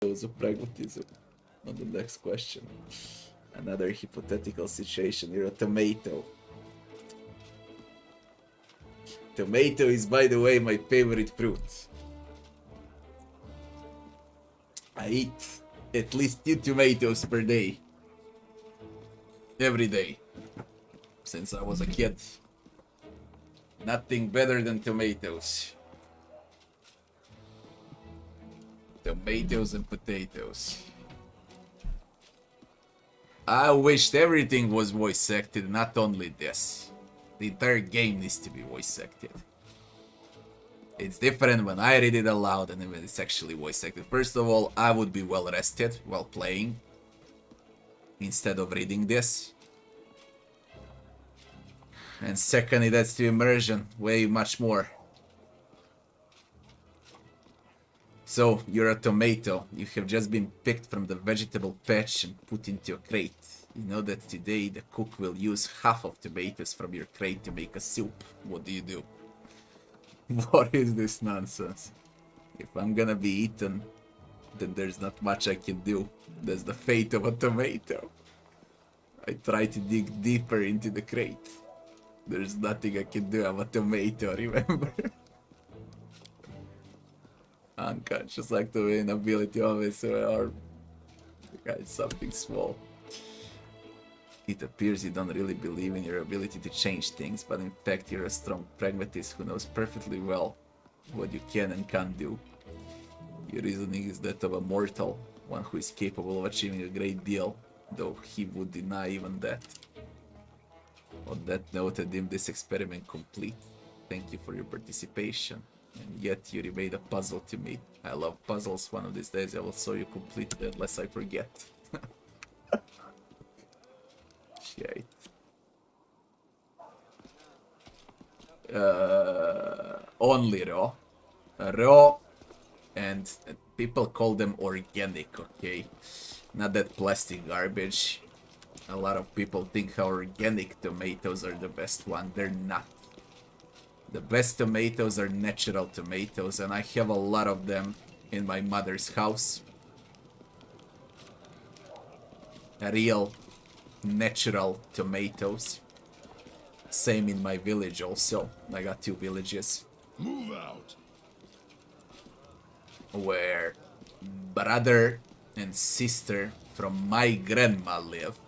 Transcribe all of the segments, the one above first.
of pragmatism on the next question. Another hypothetical situation. You're a tomato. Tomato is, by the way, my favorite fruit. I eat at least 2 tomatoes per day. Every day. Since I was a kid. Nothing better than tomatoes. Tomatoes and potatoes. I wished everything was voice acted, not only this. The entire game needs to be voice acted. It's different when I read it aloud and when it's actually voice acted. First of all, I would be well rested while playing instead of reading this. And second, it adds to immersion way much more. So, you're a tomato. You have just been picked from the vegetable patch and put into a crate. You know that today the cook will use half of tomatoes from your crate to make a soup. What do? What is this nonsense? If I'm gonna be eaten, then there's not much I can do. That's the fate of a tomato. I try to dig deeper into the crate. There's nothing I can do. I'm a tomato, remember? Unconscious activate ability always or guys, something small. It appears you don't really believe in your ability to change things, but in fact you're a strong pragmatist who knows perfectly well what you can and can't do. Your reasoning is that of a mortal, one who is capable of achieving a great deal, though he would deny even that. On that note, I deem this experiment complete. Thank you for your participation, and yet you remain a puzzle to me. I love puzzles. One of these days I will show you completely unless I forget. Shit. Only raw. Raw, and people call them organic, okay? Not that plastic garbage. A lot of people think how organic tomatoes are the best one. They're not. The best tomatoes are natural tomatoes, and I have a lot of them in my mother's house. Real, natural tomatoes. Same in my village also. I got 2 villages. Move out. Where brother and sister from my grandma live.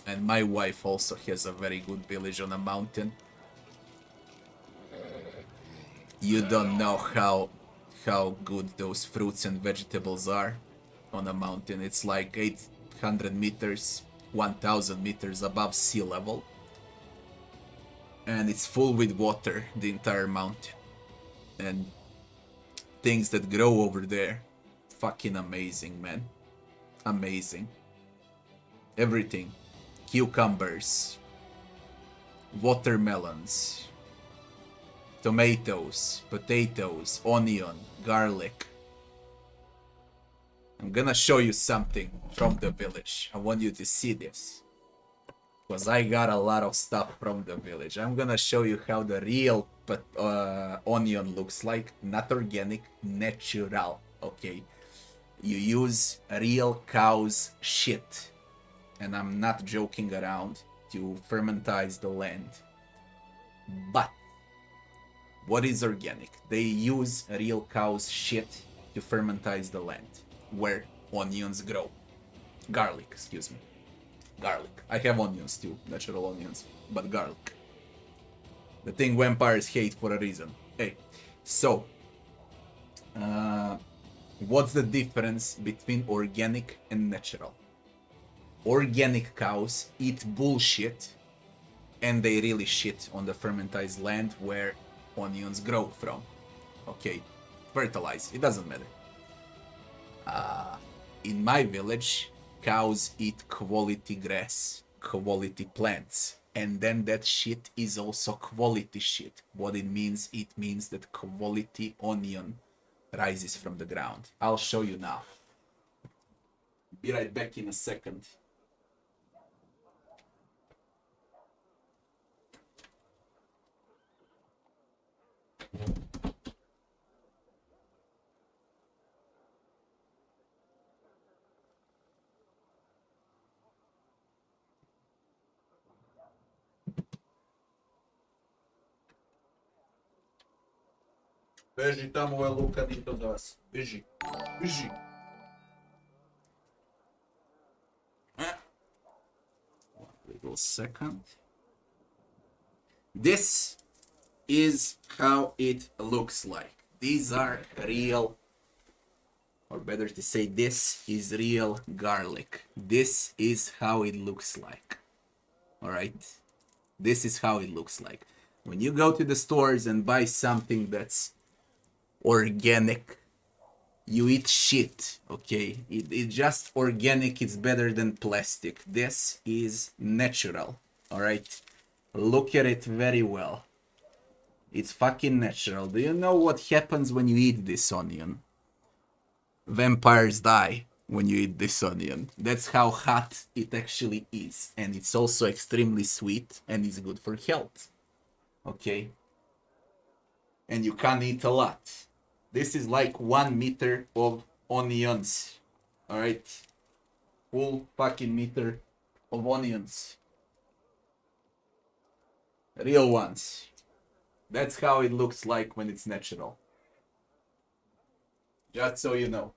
And my wife also has a very good village on a mountain. You don't know how good those fruits and vegetables are on a mountain. It's like 800 meters, 1000 meters above sea level. And it's full with water, the entire mountain. And things that grow over there. Fucking amazing, man. Amazing. Everything. Cucumbers. Watermelons. Tomatoes. Potatoes. Onion. Garlic. I'm gonna show you something from the village. I want you to see this. Because I got a lot of stuff from the village. I'm gonna show you how the real onion looks like. Not organic, natural, okay? You use real cow's shit. And I'm not joking around, to fermentize the land. But what is organic? They use real cow's shit to fermentize the land where onions grow. Garlic, excuse me. Garlic. I have onions too, natural onions, but garlic. The thing vampires hate for a reason. Hey, so, what's the difference between organic and natural? Organic cows eat bullshit, and they really shit on the fermentized land where onions grow from. Okay, fertilize, it doesn't matter. In my village, cows eat quality grass, quality plants, and then that shit is also quality shit. What it means that quality onion rises from the ground. I'll show you now. Be right back in a second. Beži tamo je Luka Nito za vas. Beži. Beži. One little second. This is how it looks like. These are real, or better to say, this is real garlic. This is how it looks like. Alright? This is how it looks like. When you go to the stores and buy something that's organic, you eat shit, okay? It's just organic, it's better than plastic. This is natural, alright? Look at it very well. It's fucking natural. Do you know what happens when you eat this onion? Vampires die when you eat this onion. That's how hot it actually is. And it's also extremely sweet and it's good for health. Okay? And you can't eat a lot. This is like 1 meter of onions. Alright? Full fucking meter of onions. Real ones. That's how it looks like when it's natural. Just so you know.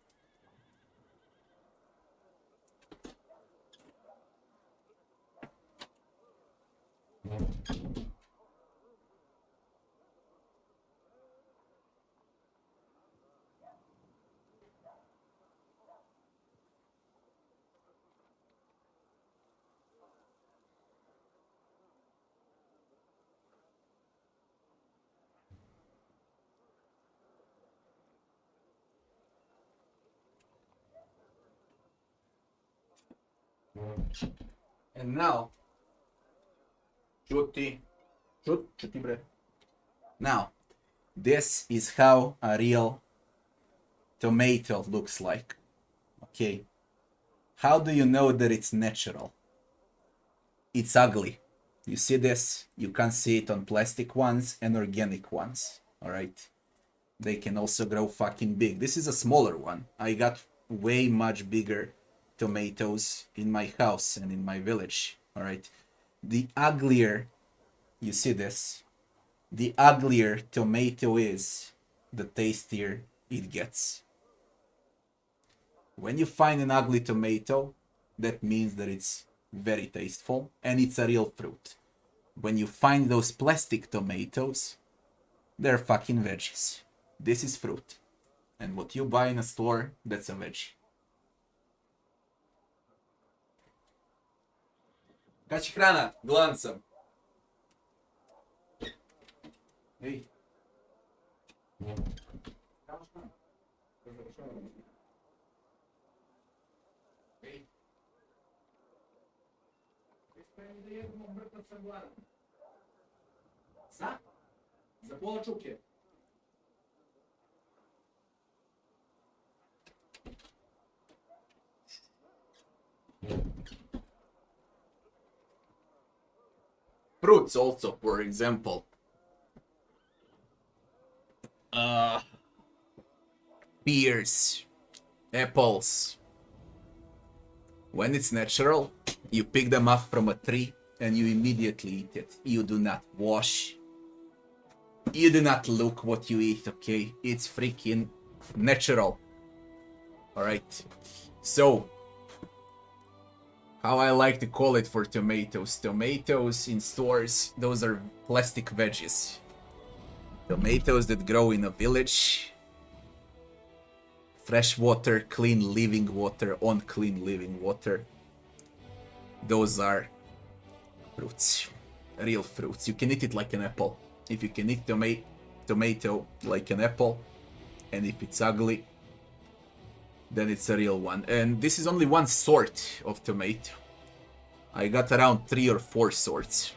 And now, chuti bre. Now, this is how a real tomato looks like. Okay. How do you know that it's natural? It's ugly. You see this? You can see it on plastic ones and organic ones. Alright? They can also grow fucking big. This is a smaller one. I got way much bigger tomatoes in my house and in my village. Alright? The uglier, you see this? The uglier tomato is, the tastier it gets. When you find an ugly tomato, that means that it's very tasteful and it's a real fruit. When you find those plastic tomatoes, they're fucking veggies. This is fruit. And what you buy in a store, that's a veggie. Kači hrana, gladan sam. Ej. Za pola čuke. Fruits also, for example. Pears, apples. When it's natural, you pick them up from a tree and you immediately eat it. You do not wash. You do not look what you eat, okay? It's freaking natural. Alright. So, how I like to call it for tomatoes. Tomatoes in stores, those are plastic veggies. Tomatoes that grow in a village. Fresh water, clean living water, on clean living water. Those are fruits. Real fruits. You can eat it like an apple. If you can eat tomato like an apple, and if it's ugly, then it's a real one. And this is only one sort of tomato. I got around 3 or 4 sorts.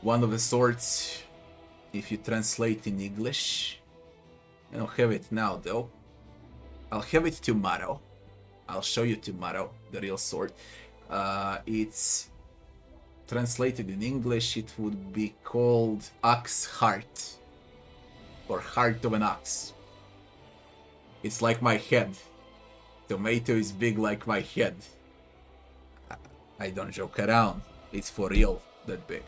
One of the sorts, if you translate in English, I don't have it now though. I'll have it tomorrow. I'll show you tomorrow the real sort. It's translated in English, it would be called ox heart, or heart of an ox. It's like my head. Tomato is big like my head. I don't joke around. It's for real that big.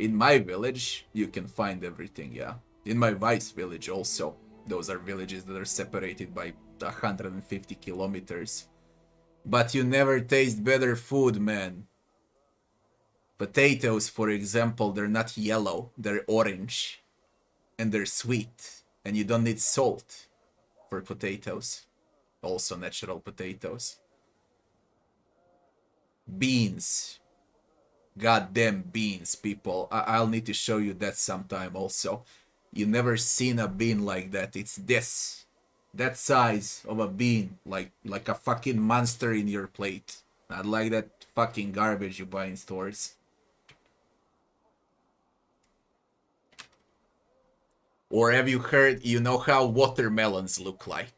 In my village, you can find everything, yeah. In my vice village also. Those are villages that are separated by 150 kilometers. But you never taste better food, man. Potatoes, for example, they're not yellow, they're orange. And they're sweet. And you don't need salt for potatoes. Also natural potatoes. Beans. Goddamn beans, people. I'll need to show you that sometime also. You never seen a bean like that. It's this. That size of a bean. Like a fucking monster in your plate. Not like that fucking garbage you buy in stores. Or have you heard, you know how watermelons look like?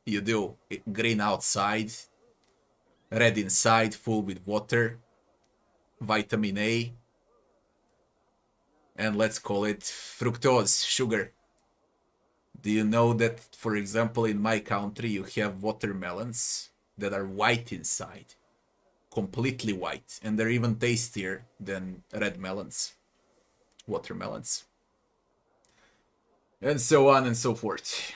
You do. Green outside. Red inside, full with water. Vitamin A. And let's call it fructose, sugar. Do you know that, for example, in my country, you have watermelons that are white inside? Completely white. And they're even tastier than red melons. Watermelons. And so on and so forth.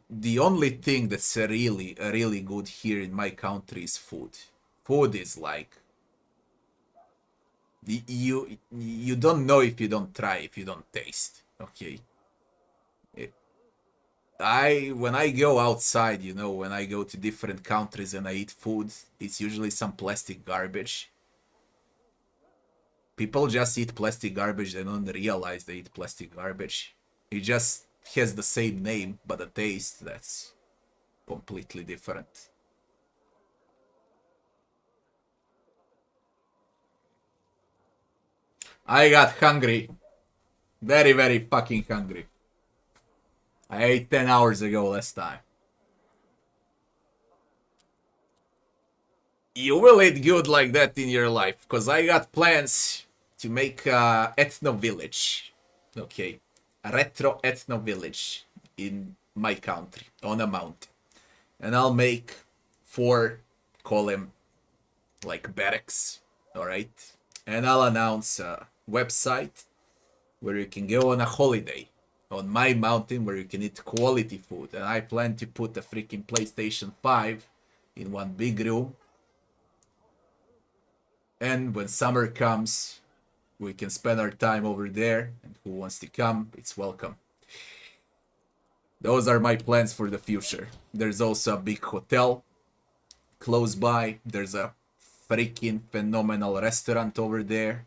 The only thing that's really good here in my country is food. Food is like... You don't know if you don't try, if you don't taste. Okay. When I go outside, you know, when I go to different countries and I eat food, it's usually some plastic garbage. People just eat plastic garbage, they don't realize they eat plastic garbage. It just has the same name, but the taste, that's completely different. I got hungry. Very fucking hungry. I ate 10 hours ago last time. You will eat good like that in your life, because I got plans to make a ethno village. Okay. A retro ethno village in my country, on a mountain. And I'll make 4, call them, like barracks, alright? And I'll announce a website where you can go on a holiday on my mountain where you can eat quality food. And I plan to put a freaking PlayStation 5 in one big room. And when summer comes, we can spend our time over there. And who wants to come, it's welcome. Those are my plans for the future. There's also a big hotel close by. There's a freaking phenomenal restaurant over there.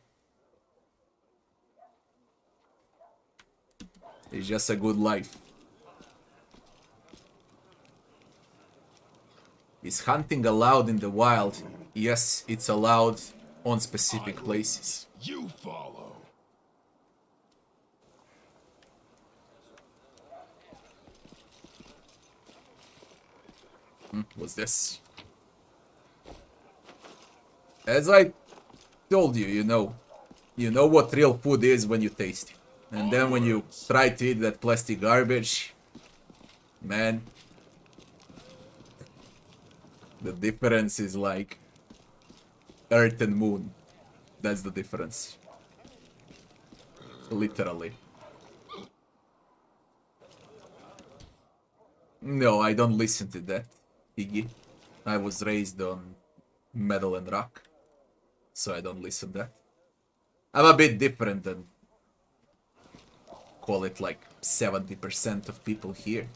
It's just a good life. Is hunting allowed in the wild? Yes, it's allowed on specific places. You follow. What's this? As I told you, you know what real food is when you taste it. And then when you try to eat that plastic garbage, man, the difference is like Earth and Moon. That's the difference. Literally. No, I don't listen to that, Iggy. I was raised on metal and rock, so I don't listen to that. I'm a bit different than, call it like 70% of people here.